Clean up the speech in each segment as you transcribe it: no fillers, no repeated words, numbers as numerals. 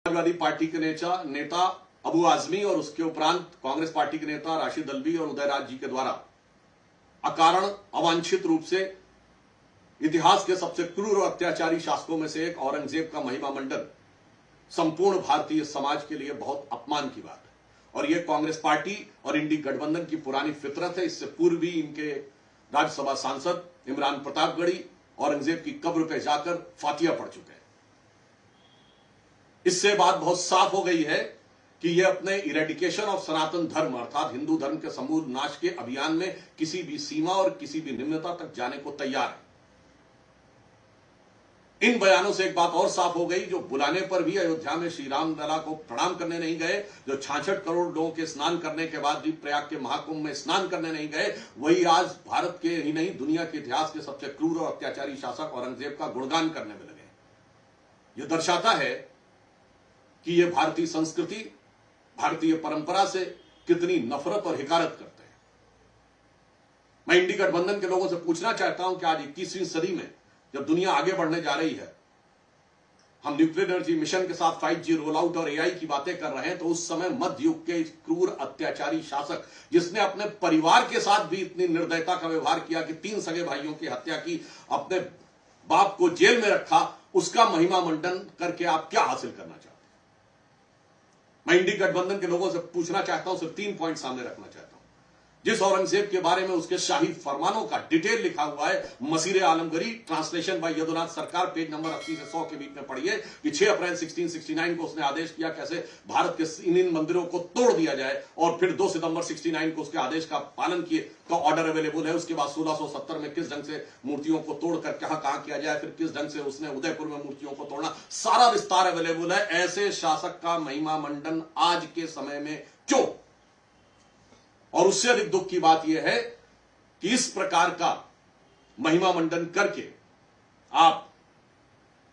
Samajwadi party के नेता अबू आजमी और उसके उपरांत कांग्रेस पार्टी के नेता राशिद अल्वी और उदयराज जी के द्वारा अकारण अवांछित रूप से इतिहास के सबसे क्रूर और अत्याचारी शासकों में से एक औरंगजेब का महिमा मंडन संपूर्ण भारतीय समाज के लिए बहुत अपमान की बात है। और यह कांग्रेस पार्टी और इंडी गठबंधन की पुरानी फितरत है। इससे पूर्व भी इनके राज्यसभा सांसद इमरान प्रतापगढ़ी औरंगजेब की कब्र पर जाकर फातिया पढ़ चुके हैं। इससे बात बहुत साफ हो गई है कि यह अपने इरेडिकेशन ऑफ सनातन धर्म अर्थात हिंदू धर्म के समूल नाश के अभियान में किसी भी सीमा और किसी भी निम्नता तक जाने को तैयार है। इन बयानों से एक बात और साफ हो गई, जो बुलाने पर भी अयोध्या में श्री राम लला को प्रणाम करने नहीं गए, जो 66 करोड़ लोगों के स्नान करने के बाद भी प्रयाग के महाकुंभ में स्नान करने नहीं गए, वही आज भारत के ही नहीं दुनिया के इतिहास के सबसे क्रूर और अत्याचारी शासक औरंगजेब का गुणगान करने में लगे। यह दर्शाता है कि यह भारतीय संस्कृति, भारतीय परंपरा से कितनी नफरत और हिकारत करते हैं। मैं इंडी गठबंधन के लोगों से पूछना चाहता हूं कि आज 21वीं सदी में जब दुनिया आगे बढ़ने जा रही है, हम न्यूक्लियर एनर्जी मिशन के साथ 5G रोल आउट और AI की बातें कर रहे हैं, तो उस समय मध्य युग के इस क्रूर अत्याचारी शासक जिसने अपने परिवार के साथ भी इतनी निर्दयता का व्यवहार किया कि 3 सगे भाइयों की हत्या की, अपने बाप को जेल में रखा, उसका महिमा मंडन करके आप क्या हासिल करना चाहते हैं? मैं इंडी गठबंधन के लोगों से पूछना चाहता हूं, सिर्फ 3 पॉइंट सामने रखना चाहता हूं। जिस औरंगजेब के बारे में उसके शाही फरमानों का डिटेल लिखा हुआ है, मसीरे आलमगीरी, ट्रांसलेशन बाय यदुनाथ सरकार, पेज नंबर 80 से 100 के बीच में पढ़िए कि 6 अप्रैल 1669 को उसने आदेश किया कैसे भारत के इन मंदिरों को तोड़ दिया जाए, और फिर 2 सितंबर 69 को उसके आदेश का पालन किए का ऑर्डर अवेलेबल है। उसके बाद 1670 में किस ढंग से मूर्तियों को तोड़कर कहां किया जाए, फिर किस ढंग से उसने उदयपुर में मूर्तियों को तोड़ना, सारा विस्तार अवेलेबल है। ऐसे शासक का महिमा मंडन आज के समय में क्यों? और उससे अधिक दुख की बात यह है कि इस प्रकार का महिमा मंडन करके आप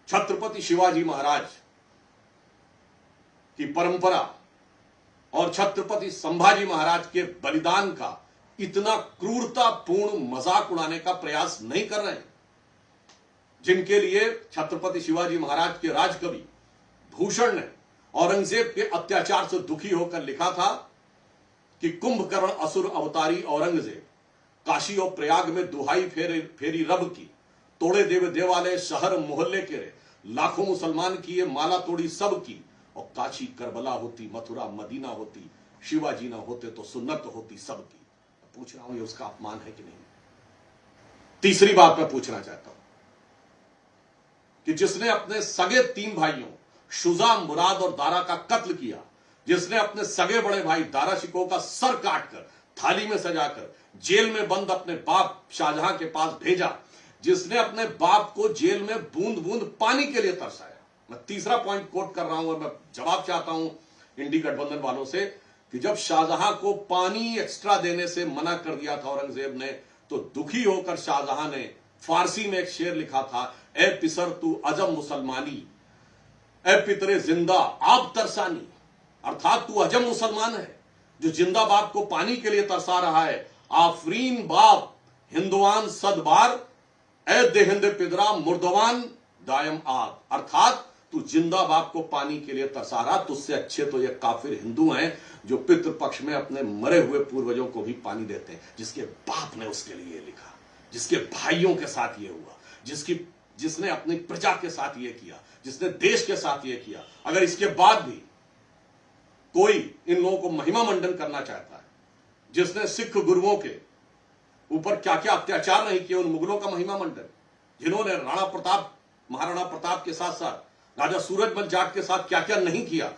छत्रपति शिवाजी महाराज की परंपरा और छत्रपति संभाजी महाराज के बलिदान का इतना क्रूरतापूर्ण मजाक उड़ाने का प्रयास नहीं कर रहे हैं, जिनके लिए छत्रपति शिवाजी महाराज के राजकवि भूषण ने औरंगजेब के अत्याचार से दुखी होकर लिखा था कि कुंभकर्ण असुर अवतारी औरंगजेब, काशी और प्रयाग में दुहाई फेरी रब की, तोड़े देव देवालय शहर मोहल्ले के रे, लाखों मुसलमान किए माला तोड़ी सब की, और काशी करबला होती, मथुरा मदीना होती, शिवाजी ना होते तो सुन्नत होती सबकी। पूछ रहा हूं ये उसका अपमान है कि नहीं? तीसरी बात मैं पूछना चाहता हूं कि जिसने अपने सगे 3 भाइयों शुजा, मुराद और दारा का कत्ल किया, जिसने अपने सगे बड़े भाई दारा शिकोह का सर काटकर थाली में सजाकर जेल में बंद अपने बाप शाहजहां के पास भेजा, जिसने अपने बाप को जेल में बूंद बूंद पानी के लिए तरसाया। मैं तीसरा पॉइंट कोट कर रहा हूं और मैं जवाब चाहता हूं इंडी गठबंधन वालों से कि जब शाहजहां को पानी एक्स्ट्रा देने से मना कर दिया था औरंगजेब ने, तो दुखी होकर शाहजहां ने फारसी में एक शेर लिखा था, ए पिसर तू अजम मुसलमानी, ए पितरे जिंदा आब तरसानी, अर्थात तू अजम मुसलमान है जो जिंदा बाप को पानी के लिए तरसा रहा है। आफरीन बाप हिंदुआन सदबार, ए देहिंद पिदरा मुर्दवान दायम आग, अर्थात तू जिंदा बाप को पानी के लिए तरसा रहा। तुझसे अच्छे तो ये काफिर हिंदू हैं जो पितृ पक्ष में अपने मरे हुए पूर्वजों को भी पानी देते हैं। जिसके बाप ने उसके लिए लिखा, जिसके भाइयों के साथ ये हुआ, जिसने अपनी प्रजा के साथ ये किया, जिसने देश के साथ ये किया, अगर इसके बाद भी कोई इन लोगों को महिमा मंडन करना चाहता है, जिसने सिख गुरुओं के ऊपर क्या क्या अत्याचार नहीं किए, उन मुगलों का महिमा मंडन, जिन्होंने राणा प्रताप, महाराणा प्रताप के साथ साथ राजा सूरजमल जाट के साथ क्या क्या नहीं किया,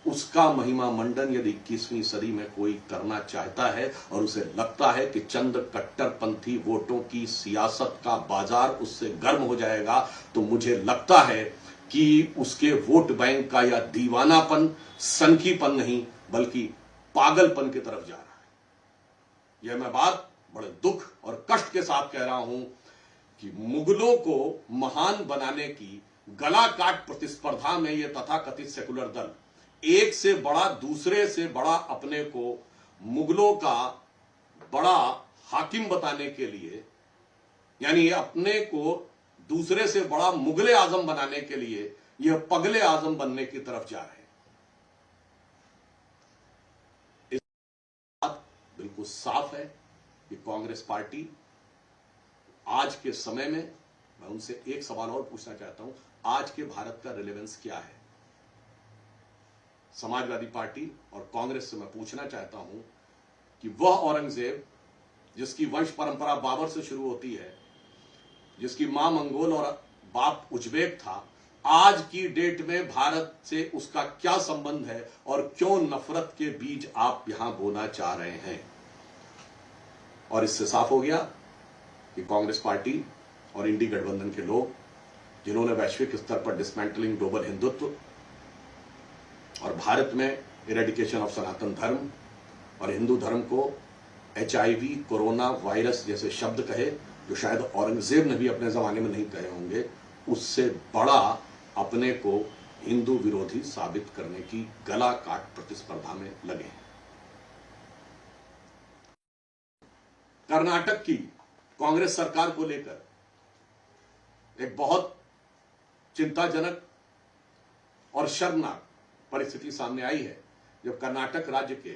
उसका महिमा मंडन यदि 21वीं सदी में कोई करना चाहता है और उसे लगता है कि चंद कट्टरपंथी वोटों की सियासत का बाजार उससे गर्म हो जाएगा, तो मुझे लगता है कि उसके वोट बैंक का या दीवानापन, सनकीपन नहीं बल्कि पागलपन की तरफ जा रहा है। यह मैं बात बड़े दुख और कष्ट के साथ कह रहा हूं कि मुगलों को महान बनाने की गला काट प्रतिस्पर्धा में यह तथाकथित सेकुलर दल एक से बड़ा दूसरे से बड़ा अपने को मुगलों का बड़ा हाकिम बताने के लिए, यानी अपने को दूसरे से बड़ा मुगले आजम बनाने के लिए यह पगले आजम बनने की तरफ जा रहे हैं। इस बात बिल्कुल साफ है कि कांग्रेस पार्टी आज के समय में, मैं उनसे एक सवाल और पूछना चाहता हूं, आज के भारत का रिलेवेंस क्या है? समाजवादी पार्टी और कांग्रेस से मैं पूछना चाहता हूं कि वह औरंगजेब जिसकी वंश परंपरा बाबर से शुरू होती है, जिसकी मां मंगोल और बाप उज्बेक था, आज की डेट में भारत से उसका क्या संबंध है और क्यों नफरत के बीज आप यहां बोना चाह रहे हैं? और इससे साफ हो गया कि कांग्रेस पार्टी और इंडी गठबंधन के लोग, जिन्होंने वैश्विक स्तर पर डिसमेंटलिंग ग्लोबल हिंदुत्व और भारत में इरेडिकेशन ऑफ सनातन धर्म और हिंदू धर्म को HIV, कोरोना वायरस जैसे शब्द कहे, जो शायद औरंगजेब ने भी अपने जमाने में नहीं कहे होंगे, उससे बड़ा अपने को हिंदू विरोधी साबित करने की गला काट प्रतिस्पर्धा में लगे हैं। कर्नाटक की कांग्रेस सरकार को लेकर एक बहुत चिंताजनक और शर्मनाक परिस्थिति सामने आई है, जब कर्नाटक राज्य के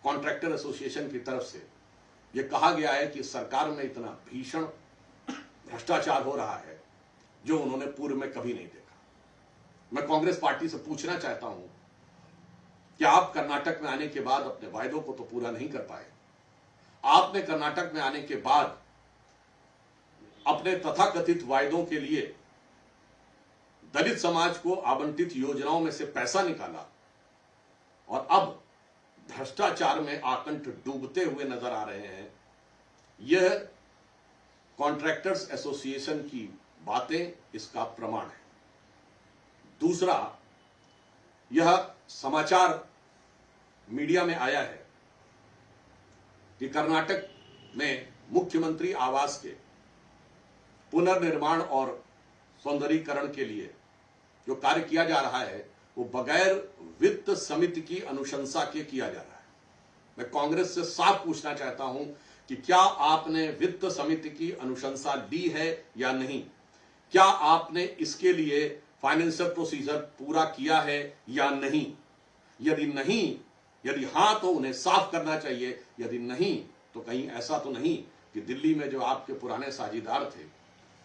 कॉन्ट्रैक्टर एसोसिएशन की तरफ से यह कहा गया है कि सरकार में इतना भीषण भ्रष्टाचार हो रहा है जो उन्होंने पूर्व में कभी नहीं देखा। मैं कांग्रेस पार्टी से पूछना चाहता हूं कि आप कर्नाटक में आने के बाद अपने वायदों को तो पूरा नहीं कर पाए। आपने कर्नाटक में आने के बाद अपने तथाकथित वायदों के लिए दलित समाज को आवंटित योजनाओं में से पैसा निकाला और अब भ्रष्टाचार में आकंठ डूबते हुए नजर आ रहे हैं। यह कॉन्ट्रैक्टर्स एसोसिएशन की बातें इसका प्रमाण है। दूसरा, यह समाचार मीडिया में आया है कि कर्नाटक में मुख्यमंत्री आवास के पुनर्निर्माण और सौंदर्यीकरण के लिए जो कार्य किया जा रहा है वो बगैर वित्त समिति की अनुशंसा के किया जा रहा है। मैं कांग्रेस से साफ पूछना चाहता हूं कि क्या आपने वित्त समिति की अनुशंसा ली है या नहीं? क्या आपने इसके लिए फाइनेंशियल प्रोसीजर पूरा किया है या नहीं? यदि हां तो उन्हें साफ करना चाहिए, यदि नहीं तो कहीं ऐसा तो नहीं कि दिल्ली में जो आपके पुराने साझीदार थे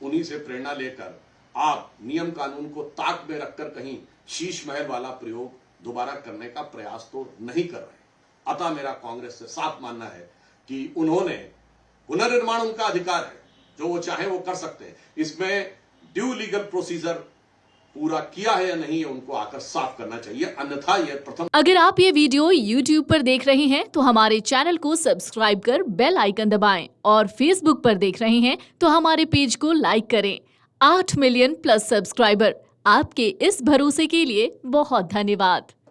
उन्हीं से प्रेरणा लेकर आप नियम कानून को ताक में रखकर कहीं शीश महल वाला प्रयोग दोबारा करने का प्रयास तो नहीं कर रहे। अतः मेरा कांग्रेस से साफ मानना है कि उन्होंने, पुनर्निर्माण उनका अधिकार है, जो वो चाहे वो कर सकते हैं। इसमें ड्यू लीगल प्रोसीजर पूरा किया है या नहीं है उनको आकर साफ करना चाहिए, अन्यथा यह प्रथम। अगर आप ये वीडियो YouTube पर देख रहे हैं तो हमारे चैनल को सब्सक्राइब कर बेल आइकन दबाएं और Facebook पर देख रहे हैं तो हमारे पेज को लाइक करें। 8 मिलियन प्लस सब्सक्राइबर, आपके इस भरोसे के लिए बहुत धन्यवाद।